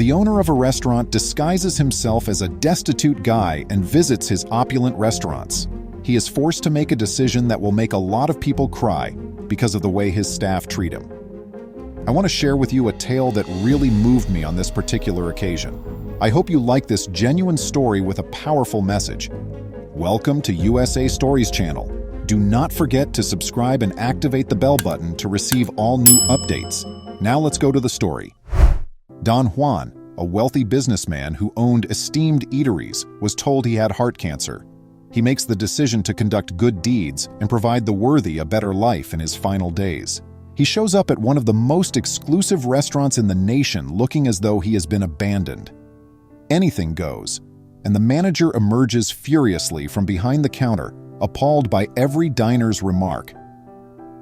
The owner of a restaurant disguises himself as a destitute guy and visits his opulent restaurants. He is forced to make a decision that will make a lot of people cry because of the way his staff treat him. I want to share with you a tale that really moved me on this particular occasion. I hope you like this genuine story with a powerful message. Welcome to USA Stories channel. Do not forget to subscribe and activate the bell button to receive all new updates. Now let's go to the story. Don Juan, a wealthy businessman who owned esteemed eateries, was told he had heart cancer. He makes the decision to conduct good deeds and provide the worthy a better life in his final days. He shows up at one of the most exclusive restaurants in the nation looking as though he has been abandoned. Anything goes, and the manager emerges furiously from behind the counter, appalled by every diner's remark.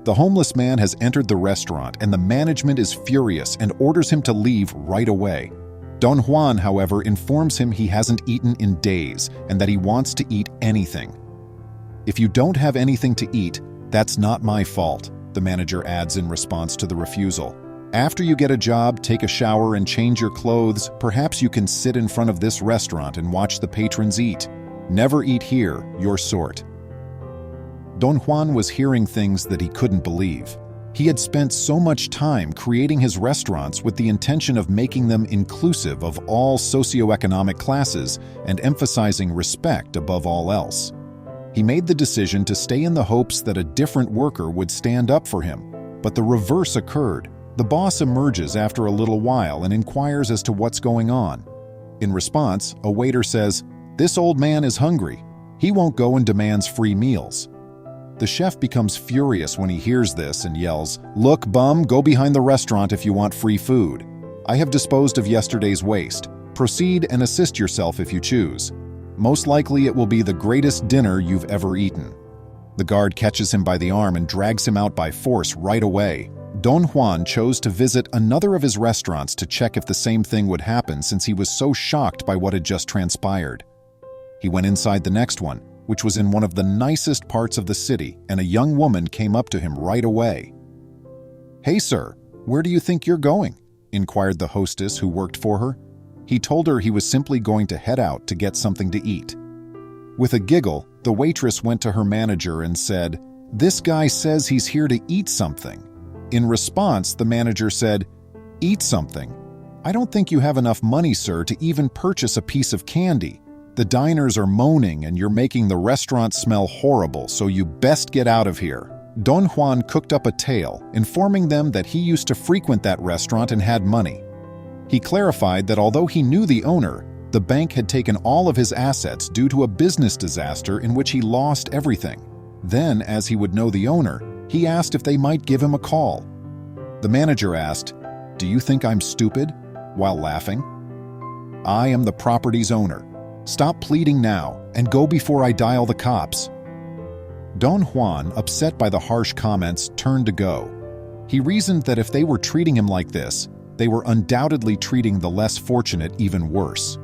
The homeless man has entered the restaurant and the management is furious and orders him to leave right away. Don Juan, however, informs him he hasn't eaten in days and that he wants to eat anything. "If you don't have anything to eat, that's not my fault," the manager adds in response to the refusal. "After you get a job, take a shower and change your clothes, perhaps you can sit in front of this restaurant and watch the patrons eat. Never eat here, your sort." Don Juan was hearing things that he couldn't believe. He had spent so much time creating his restaurants with the intention of making them inclusive of all socioeconomic classes and emphasizing respect above all else. He made the decision to stay in the hopes that a different worker would stand up for him, but the reverse occurred. The boss emerges after a little while and inquires as to what's going on. In response, a waiter says, "This old man is hungry. He won't go and demands free meals." The chef becomes furious when he hears this and yells, "Look, bum, go behind the restaurant if you want free food. I have disposed of yesterday's waste. Proceed and assist yourself if you choose. Most likely it will be the greatest dinner you've ever eaten." The guard catches him by the arm and drags him out by force right away. Don Juan chose to visit another of his restaurants to check if the same thing would happen since he was so shocked by what had just transpired. He went inside the next one, which was in one of the nicest parts of the city, and a young woman came up to him right away. "Hey sir, where do you think you're going?" inquired the hostess who worked for her. He told her he was simply going to head out to get something to eat. With a giggle, the waitress went to her manager and said, "This guy says he's here to eat something." In response, the manager said, "Eat something? I don't think you have enough money, sir, to even purchase a piece of candy. The diners are moaning and you're making the restaurant smell horrible, so you best get out of here." Don Juan cooked up a tale, informing them that he used to frequent that restaurant and had money. He clarified that although he knew the owner, the bank had taken all of his assets due to a business disaster in which he lost everything. Then, as he would know the owner, he asked if they might give him a call. The manager asked, "Do you think I'm stupid?" while laughing. "I am the property's owner. Stop pleading now and go before I dial the cops." Don Juan, upset by the harsh comments, turned to go. He reasoned that if they were treating him like this, they were undoubtedly treating the less fortunate even worse.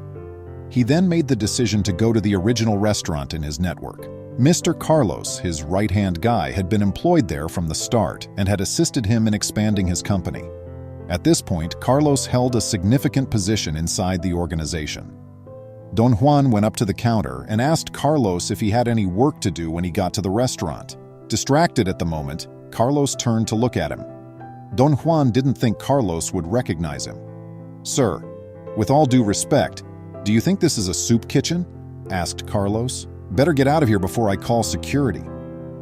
He then made the decision to go to the original restaurant in his network. Mr. Carlos, his right-hand guy, had been employed there from the start and had assisted him in expanding his company. At this point, Carlos held a significant position inside the organization. Don Juan went up to the counter and asked Carlos if he had any work to do when he got to the restaurant. Distracted at the moment, Carlos turned to look at him. Don Juan didn't think Carlos would recognize him. "Sir, with all due respect, do you think this is a soup kitchen?" asked Carlos. "Better get out of here before I call security."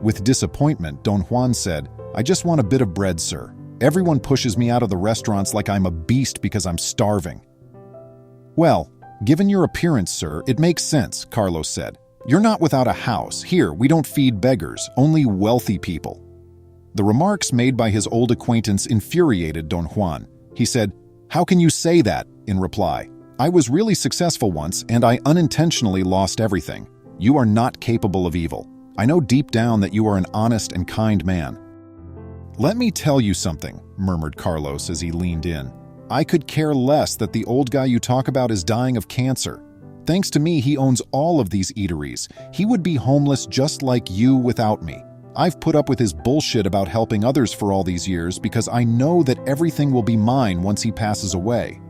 With disappointment, Don Juan said, "I just want a bit of bread, sir. Everyone pushes me out of the restaurants like I'm a beast because I'm starving." "Well, given your appearance, sir, it makes sense," Carlos said. "You're not without a house. Here, we don't feed beggars, only wealthy people." The remarks made by his old acquaintance infuriated Don Juan. He said, "How can you say that?" in reply. "I was really successful once, and I unintentionally lost everything. You are not capable of evil. I know deep down that you are an honest and kind man." "Let me tell you something," murmured Carlos as he leaned in. "I could care less that the old guy you talk about is dying of cancer. Thanks to me, he owns all of these eateries. He would be homeless just like you without me. I've put up with his bullshit about helping others for all these years because I know that everything will be mine once he passes away."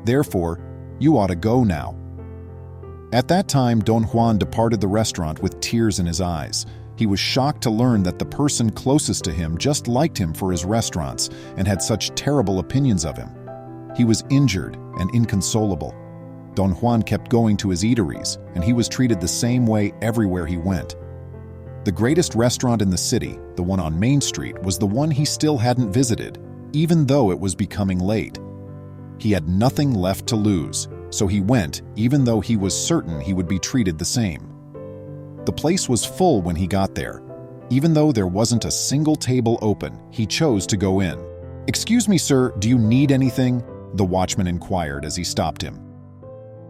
Therefore, you ought to go now." At that time, Don Juan departed the restaurant with tears in his eyes. He was shocked to learn that the person closest to him just liked him for his restaurants and had such terrible opinions of him. He was injured and inconsolable. Don Juan kept going to his eateries, and he was treated the same way everywhere he went. The greatest restaurant in the city, the one on Main Street, was the one he still hadn't visited, even though it was becoming late. He had nothing left to lose, so he went, even though he was certain he would be treated the same. The place was full when he got there. Even though there wasn't a single table open, he chose to go in. "Excuse me, sir, do you need anything?" the watchman inquired as he stopped him.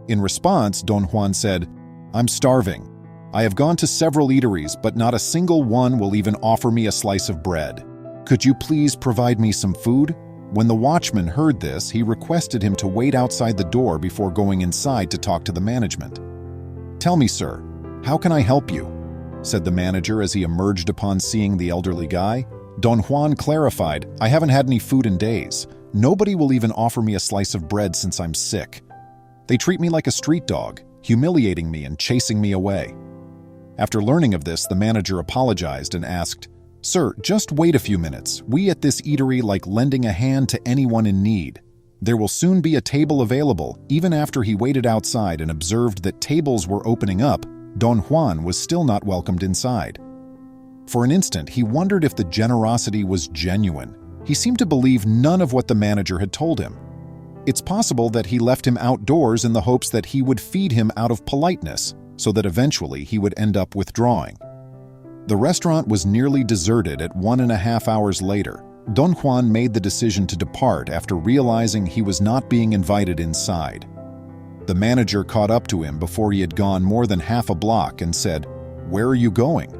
In response, Don Juan said, "I'm starving. I have gone to several eateries, but not a single one will even offer me a slice of bread. Could you please provide me some food?" When the watchman heard this, he requested him to wait outside the door before going inside to talk to the management. "Tell me, sir, how can I help you?" said the manager as he emerged upon seeing the elderly guy. Don Juan clarified, "I haven't had any food in days. Nobody will even offer me a slice of bread since I'm sick. They treat me like a street dog, humiliating me and chasing me away." After learning of this, the manager apologized and asked, "Sir, just wait a few minutes. We at this eatery like lending a hand to anyone in need. There will soon be a table available." Even after he waited outside and observed that tables were opening up, Don Juan was still not welcomed inside. For an instant, he wondered if the generosity was genuine. He seemed to believe none of what the manager had told him. It's possible that he left him outdoors in the hopes that he would feed him out of politeness, so that eventually he would end up withdrawing. The restaurant was nearly deserted at 1.5 hours later. Don Juan made the decision to depart after realizing he was not being invited inside. The manager caught up to him before he had gone more than half a block and said, "Where are you going?"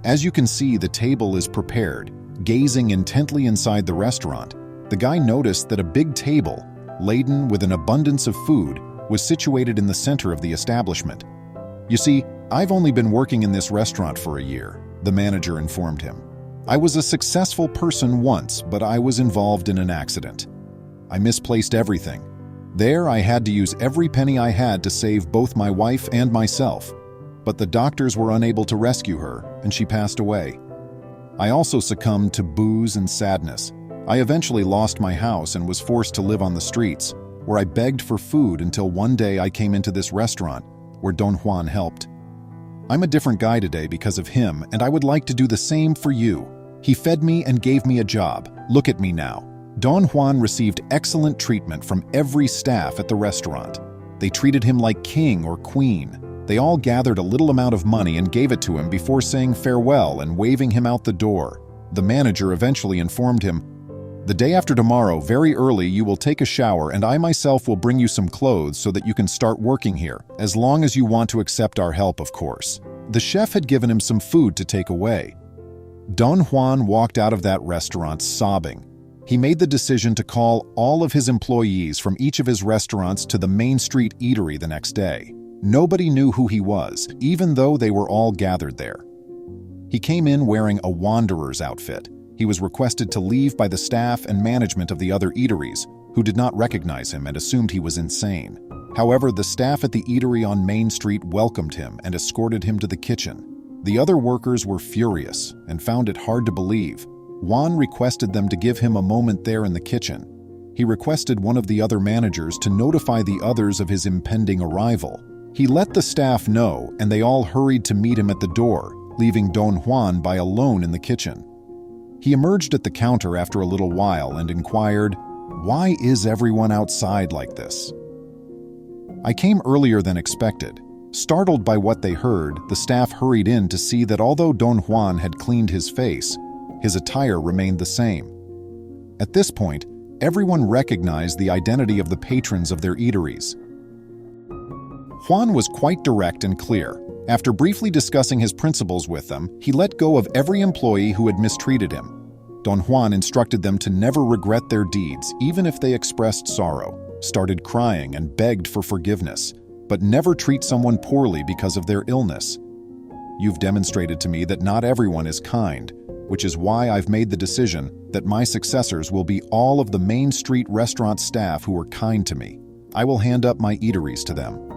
As you can see, the table is prepared. Gazing intently inside the restaurant, the guy noticed that a big table, laden with an abundance of food, was situated in the center of the establishment. "You see, I've only been working in this restaurant for a year," the manager informed him. "I was a successful person once, but I was involved in an accident. I misplaced everything. There, I had to use every penny I had to save both my wife and myself. But the doctors were unable to rescue her, and she passed away. I also succumbed to booze and sadness. I eventually lost my house and was forced to live on the streets, where I begged for food until one day I came into this restaurant, where Don Juan helped. I'm a different guy today because of him, and I would like to do the same for you. He fed me and gave me a job. Look at me now." Don Juan received excellent treatment from every staff at the restaurant. They treated him like king or queen. They all gathered a little amount of money and gave it to him before saying farewell and waving him out the door. The manager eventually informed him, "The day after tomorrow, very early, you will take a shower and I myself will bring you some clothes so that you can start working here, as long as you want to accept our help, of course." The chef had given him some food to take away. Don Juan walked out of that restaurant sobbing. He made the decision to call all of his employees from each of his restaurants to the Main Street eatery the next day. Nobody knew who he was, even though they were all gathered there. He came in wearing a wanderer's outfit. He was requested to leave by the staff and management of the other eateries, who did not recognize him and assumed he was insane. However, the staff at the eatery on Main Street welcomed him and escorted him to the kitchen. The other workers were furious and found it hard to believe. Juan requested them to give him a moment there in the kitchen. He requested one of the other managers to notify the others of his impending arrival. He let the staff know, and they all hurried to meet him at the door, leaving Don Juan by alone in the kitchen. He emerged at the counter after a little while and inquired, "Why is everyone outside like this?" "I came earlier than expected." Startled by what they heard, the staff hurried in to see that although Don Juan had cleaned his face, his attire remained the same. At this point, everyone recognized the identity of the patrons of their eateries. Juan was quite direct and clear. After briefly discussing his principles with them, he let go of every employee who had mistreated him. Don Juan instructed them to never regret their deeds, even if they expressed sorrow, started crying, and begged for forgiveness, but never treat someone poorly because of their illness. "You've demonstrated to me that not everyone is kind. which is why I've made the decision that my successors will be all of the Main Street restaurant staff who were kind to me. I will hand up my eateries to them.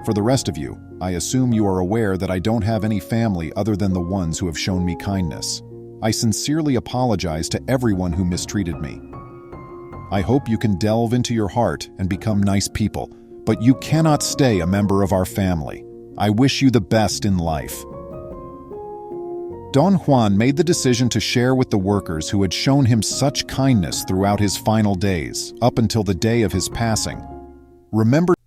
For the rest of you, I assume you are aware that I don't have any family other than the ones who have shown me kindness. I sincerely apologize to everyone who mistreated me. I hope you can delve into your heart and become nice people, but you cannot stay a member of our family. I wish you the best in life. Don Juan made the decision to share with the workers who had shown him such kindness throughout his final days, up until the day of his passing.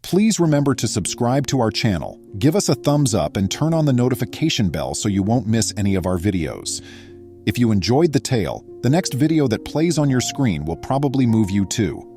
Please remember to subscribe to our channel, give us a thumbs up, and turn on the notification bell so you won't miss any of our videos. If you enjoyed the tale, the next video that plays on your screen will probably move you too.